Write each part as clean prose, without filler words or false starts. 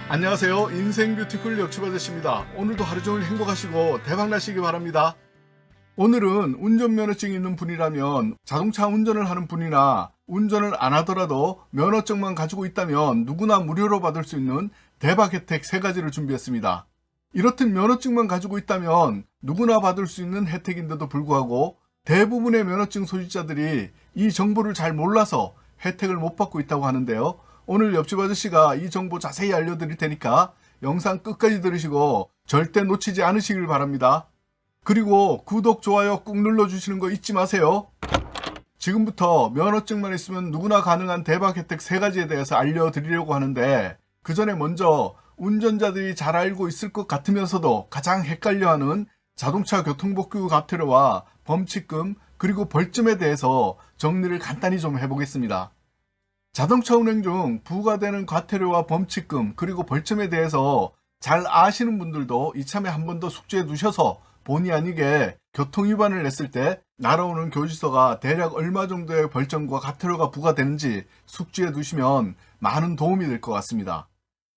안녕하세요. 인생 뷰티풀 역추 아저씨입니다. 오늘도 하루 종일 행복하시고 대박나시기 바랍니다. 오늘은 운전면허증이 있는 분이라면 자동차 운전을 하는 분이나 운전을 안 하더라도 면허증만 가지고 있다면 누구나 무료로 받을 수 있는 대박 혜택 3가지를 준비했습니다. 이렇듯 면허증만 가지고 있다면 누구나 받을 수 있는 혜택인데도 불구하고 대부분의 면허증 소유자들이 이 정보를 잘 몰라서 혜택을 못 받고 있다고 하는데요. 오늘 옆집 아저씨가 이 정보 자세히 알려드릴 테니까 영상 끝까지 들으시고 절대 놓치지 않으시길 바랍니다. 그리고 구독, 좋아요 꾹 눌러주시는 거 잊지 마세요. 지금부터 면허증만 있으면 누구나 가능한 대박 혜택 3가지에 대해서 알려드리려고 하는데, 그 전에 먼저 운전자들이 잘 알고 있을 것 같으면서도 가장 헷갈려하는 자동차 교통법규 과태료와 범칙금 그리고 벌점에 대해서 정리를 간단히 좀 해보겠습니다. 자동차 운행 중 부과되는 과태료와 범칙금 그리고 벌점에 대해서 잘 아시는 분들도 이참에 한 번 더 숙지해 두셔서 본의 아니게 교통위반을 냈을 때 날아오는 교지서가 대략 얼마 정도의 벌점과 과태료가 부과되는지 숙지해 두시면 많은 도움이 될 것 같습니다.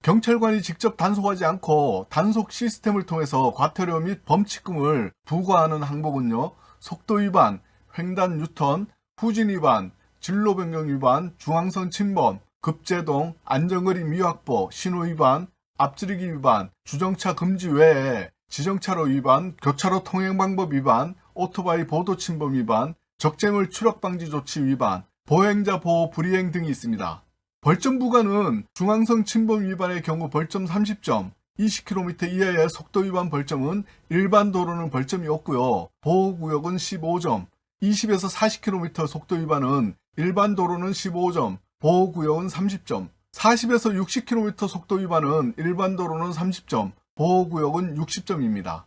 경찰관이 직접 단속하지 않고 단속 시스템을 통해서 과태료 및 범칙금을 부과하는 항목은요, 속도위반, 횡단 유턴, 후진위반, 진로변경 위반, 중앙선 침범, 급제동, 안전거리 미확보, 신호위반, 앞지르기 위반, 주정차 금지 외에 지정차로 위반, 교차로 통행방법 위반, 오토바이 보도 침범 위반, 적재물 추락 방지 조치 위반, 보행자 보호 불이행 등이 있습니다. 벌점 부과는 중앙선 침범 위반의 경우 벌점 30점, 20km 이하의 속도 위반 벌점은 일반 도로는 벌점이 없고요. 보호구역은 15점, 20에서 40km 속도 위반은 일반 도로는 15점, 보호구역은 30점, 40에서 60km 속도 위반은 일반 도로는 30점, 보호구역은 60점입니다.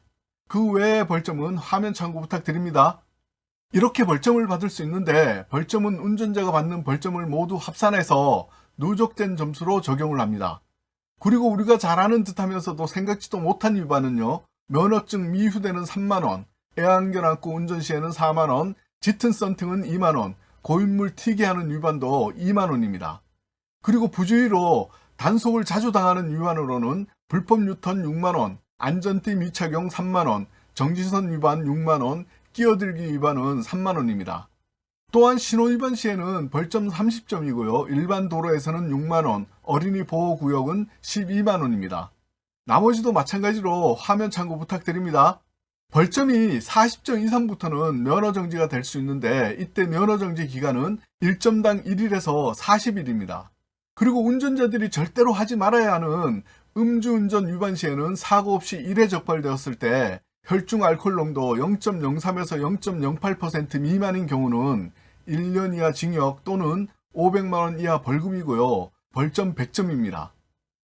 그 외의 벌점은 화면 참고 부탁드립니다. 이렇게 벌점을 받을 수 있는데, 벌점은 운전자가 받는 벌점을 모두 합산해서 누적된 점수로 적용을 합니다. 그리고 우리가 잘 아는 듯 하면서도 생각지도 못한 위반은요, 면허증 미휴대는 3만원, 애완견 안고 운전 시에는 4만원, 짙은 썬팅은 2만원, 고인물 튀게 하는 위반도 2만원입니다. 그리고 부주의로 단속을 자주 당하는 위반으로는 불법 유턴 6만원, 안전띠 미착용 3만원, 정지선 위반 6만원, 끼어들기 위반은 3만원입니다. 또한 신호위반 시에는 벌점 30점이고요. 일반 도로에서는 6만원, 어린이 보호구역은 12만원입니다. 나머지도 마찬가지로 화면 참고 부탁드립니다. 벌점이 40점 이상부터는 면허정지가 될 수 있는데, 이때 면허정지 기간은 1점당 1일에서 40일입니다. 그리고 운전자들이 절대로 하지 말아야 하는 음주운전 위반 시에는 사고 없이 1회 적발되었을 때 혈중 알코올 농도 0.03에서 0.08% 미만인 경우는 1년 이하 징역 또는 500만원 이하 벌금이고요. 벌점 100점입니다.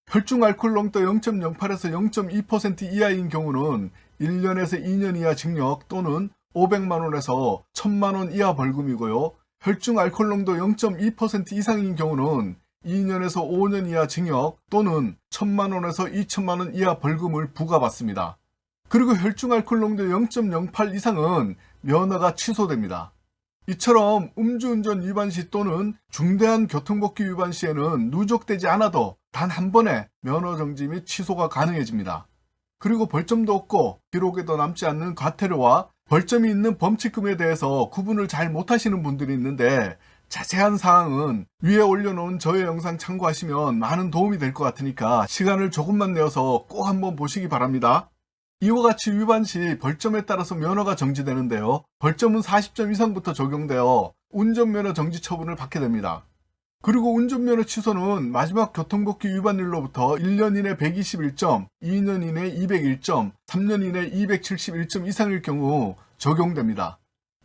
혈중 알코올 농도 0.08에서 0.2% 이하인 경우는 1년에서 2년 이하 징역 또는 500만원에서 1000만원 이하 벌금이고요. 혈중 알코올 농도 0.2% 이상인 경우는 2년에서 5년 이하 징역 또는 1000만원에서 2000만원 이하 벌금을 부과받습니다. 그리고 혈중 알코올 농도 0.08 이상은 면허가 취소됩니다. 이처럼 음주운전 위반 시 또는 중대한 교통법규 위반 시에는 누적되지 않아도 단 한 번에 면허정지 및 취소가 가능해집니다. 그리고 벌점도 없고 기록에도 남지 않는 과태료와 벌점이 있는 범칙금에 대해서 구분을 잘 못하시는 분들이 있는데, 자세한 사항은 위에 올려놓은 저의 영상 참고하시면 많은 도움이 될 것 같으니까 시간을 조금만 내어서 꼭 한번 보시기 바랍니다. 이와 같이 위반 시 벌점에 따라서 면허가 정지되는데요. 벌점은 40점 이상부터 적용되어 운전면허 정지 처분을 받게 됩니다. 그리고 운전면허 취소는 마지막 교통법규 위반일로부터 1년 이내 121점, 2년 이내 201점, 3년 이내 271점 이상일 경우 적용됩니다.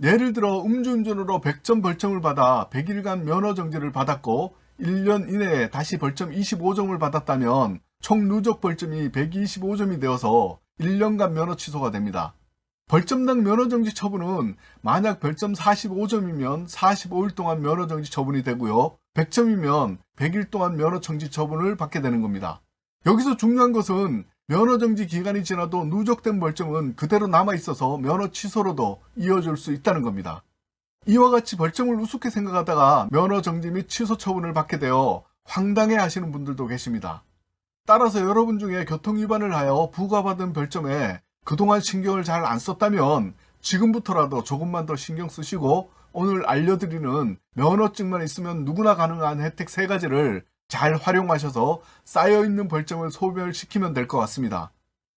예를 들어 음주운전으로 100점 벌점을 받아 100일간 면허 정지를 받았고 1년 이내에 다시 벌점 25점을 받았다면 총 누적 벌점이 125점이 되어서 1년간 면허 취소가 됩니다. 벌점당 면허정지 처분은 만약 벌점 45점이면 45일 동안 면허정지 처분이 되고요. 100점이면 100일 동안 면허정지 처분을 받게 되는 겁니다. 여기서 중요한 것은 면허정지 기간이 지나도 누적된 벌점은 그대로 남아있어서 면허 취소로도 이어질 수 있다는 겁니다. 이와 같이 벌점을 우습게 생각하다가 면허정지 및 취소 처분을 받게 되어 황당해 하시는 분들도 계십니다. 따라서 여러분 중에 교통위반을 하여 부과받은 별점에 그동안 신경을 잘 안 썼다면 지금부터라도 조금만 더 신경 쓰시고 오늘 알려드리는 면허증만 있으면 누구나 가능한 혜택 3가지를 잘 활용하셔서 쌓여있는 벌점을 소멸시키면 될 것 같습니다.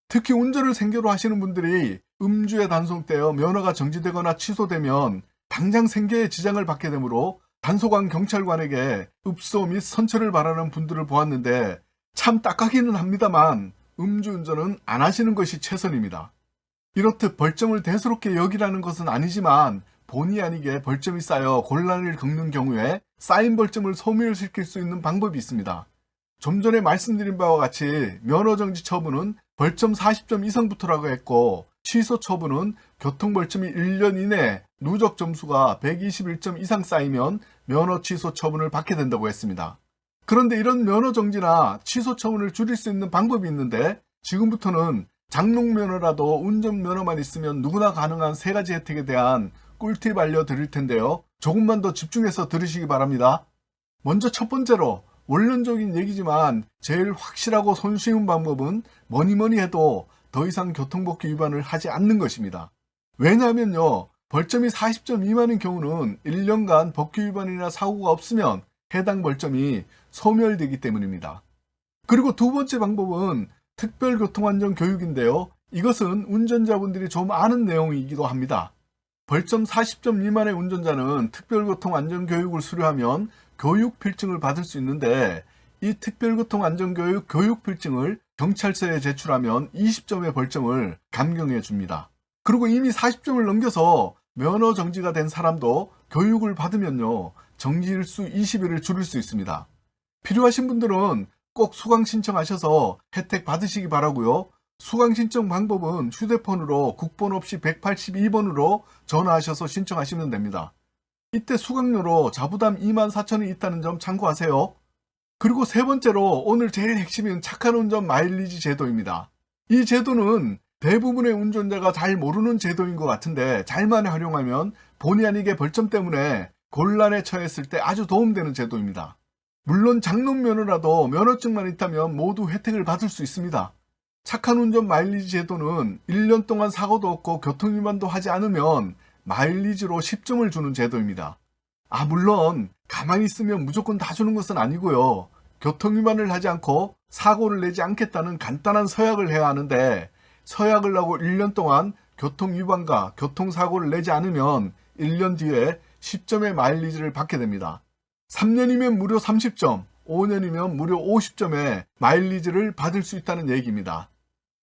특히 운전을 생계로 하시는 분들이 음주에 단속되어 면허가 정지되거나 취소되면 당장 생계에 지장을 받게 되므로 단속한 경찰관에게 읍소 및 선처를 바라는 분들을 보았는데 참 딱하기는 합니다만 음주운전은 안 하시는 것이 최선입니다. 이렇듯 벌점을 대수롭게 여기라는 것은 아니지만 본의 아니게 벌점이 쌓여 곤란을 겪는 경우에 쌓인 벌점을 소멸시킬 수 있는 방법이 있습니다. 좀 전에 말씀드린 바와 같이 면허정지 처분은 벌점 40점 이상부터라고 했고 취소 처분은 교통벌점이 1년 이내 누적 점수가 121점 이상 쌓이면 면허 취소 처분을 받게 된다고 했습니다. 그런데 이런 면허정지나 취소 처분을 줄일 수 있는 방법이 있는데 지금부터는 장롱면허라도 운전면허만 있으면 누구나 가능한 3가지 혜택에 대한 꿀팁 알려드릴 텐데요. 조금만 더 집중해서 들으시기 바랍니다. 먼저 첫 번째로 원론적인 얘기지만 제일 확실하고 손쉬운 방법은 뭐니뭐니 해도 더 이상 교통법규 위반을 하지 않는 것입니다. 왜냐하면요, 벌점이 40점 미만인 경우는 1년간 법규 위반이나 사고가 없으면 해당 벌점이 소멸되기 때문입니다. 그리고 두 번째 방법은 특별교통안전교육인데요. 이것은 운전자분들이 좀 아는 내용이기도 합니다. 벌점 40점 미만의 운전자는 특별교통안전교육을 수료하면 교육필증을 받을 수 있는데 이 특별교통안전교육 교육필증을 경찰서에 제출하면 20점의 벌점을 감경해 줍니다. 그리고 이미 40점을 넘겨서 면허 정지가 된 사람도 교육을 받으면요, 정지일수 20일을 줄일 수 있습니다. 필요하신 분들은 꼭 수강 신청하셔서 혜택 받으시기 바라고요. 수강 신청 방법은 휴대폰으로 국번 없이 182번으로 전화하셔서 신청하시면 됩니다. 이때 수강료로 자부담 24,000원이 있다는 점 참고하세요. 그리고 세 번째로 오늘 제일 핵심인 착한 운전 마일리지 제도입니다. 이 제도는 대부분의 운전자가 잘 모르는 제도인 것 같은데 잘만 활용하면 본의 아니게 벌점 때문에 곤란에 처했을 때 아주 도움되는 제도입니다. 물론 장롱면허라도 면허증만 있다면 모두 혜택을 받을 수 있습니다. 착한 운전 마일리지 제도는 1년 동안 사고도 없고 교통위반도 하지 않으면 마일리지로 10점을 주는 제도입니다. 물론 가만히 있으면 무조건 다 주는 것은 아니고요. 교통위반을 하지 않고 사고를 내지 않겠다는 간단한 서약을 해야 하는데 서약을 하고 1년 동안 교통위반과 교통사고를 내지 않으면 1년 뒤에 10점의 마일리지를 받게 됩니다. 3년이면 무려 30점, 5년이면 무려 50점의 마일리지를 받을 수 있다는 얘기입니다.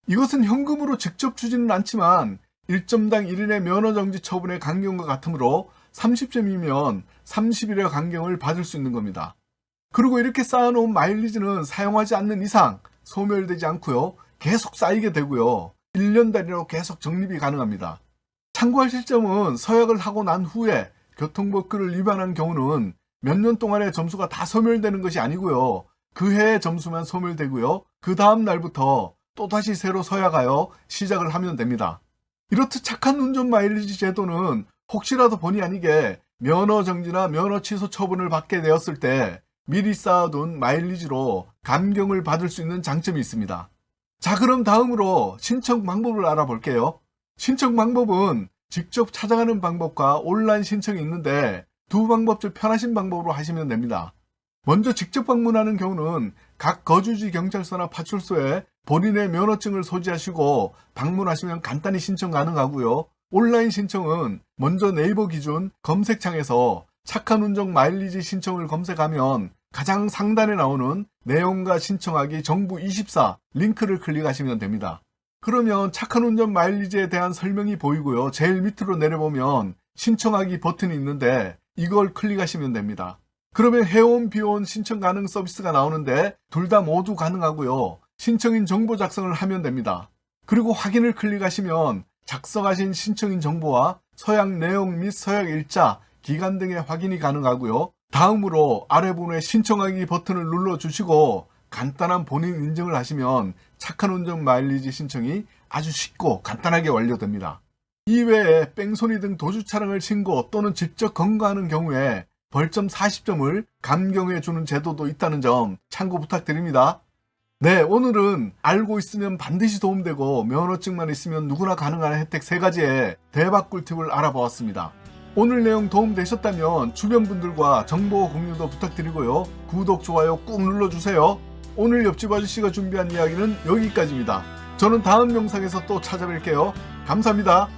이것은 현금으로 직접 주지는 않지만 1점당 1인의 면허정지 처분의 강경과 같으므로 30점이면 30일의 강경을 받을 수 있는 겁니다. 그리고 이렇게 쌓아놓은 마일리지는 사용하지 않는 이상 소멸되지 않고요, 계속 쌓이게 되고요, 1년 단위로 계속 적립이 가능합니다. 참고하실 점은 서약을 하고 난 후에 교통법규를 위반한 경우는 몇 년 동안의 점수가 다 소멸되는 것이 아니고요, 그 해의 점수만 소멸되고요, 그 다음 날부터 또다시 새로 서약하여 시작을 하면 됩니다. 이렇듯 착한 운전 마일리지 제도는 혹시라도 본의 아니게 면허 정지나 면허 취소 처분을 받게 되었을 때 미리 쌓아둔 마일리지로 감경을 받을 수 있는 장점이 있습니다. 자, 그럼 다음으로 신청 방법을 알아볼게요. 신청 방법은 직접 찾아가는 방법과 온라인 신청이 있는데 두 방법 중 편하신 방법으로 하시면 됩니다. 먼저 직접 방문하는 경우는 각 거주지 경찰서나 파출소에 본인의 면허증을 소지하시고 방문하시면 간단히 신청 가능하고요. 온라인 신청은 먼저 네이버 기준 검색창에서 착한 운전 마일리지 신청을 검색하면 가장 상단에 나오는 내용과 신청하기 정부24 링크를 클릭하시면 됩니다. 그러면 착한 운전 마일리지에 대한 설명이 보이고요. 제일 밑으로 내려보면 신청하기 버튼이 있는데 이걸 클릭하시면 됩니다. 그러면 해온 비온 신청 가능 서비스가 나오는데 둘 다 모두 가능하고요. 신청인 정보 작성을 하면 됩니다. 그리고 확인을 클릭하시면 작성하신 신청인 정보와 서약 내용 및 서약 일자, 기간 등의 확인이 가능하고요. 다음으로 아래 부분에 신청하기 버튼을 눌러주시고 간단한 본인 인증을 하시면 착한 운전 마일리지 신청이 아주 쉽고 간단하게 완료됩니다. 이외에 뺑소니 등 도주 차량을 신고 또는 직접 검거하는 경우에 벌점 40점을 감경해 주는 제도도 있다는 점 참고 부탁드립니다. 네, 오늘은 알고 있으면 반드시 도움되고 면허증만 있으면 누구나 가능한 혜택 3가지의 대박 꿀팁을 알아보았습니다. 오늘 내용 도움되셨다면 주변 분들과 정보 공유도 부탁드리고요. 구독, 좋아요 꾹 눌러주세요. 오늘 옆집 아저씨가 준비한 이야기는 여기까지입니다. 저는 다음 영상에서 또 찾아뵐게요. 감사합니다.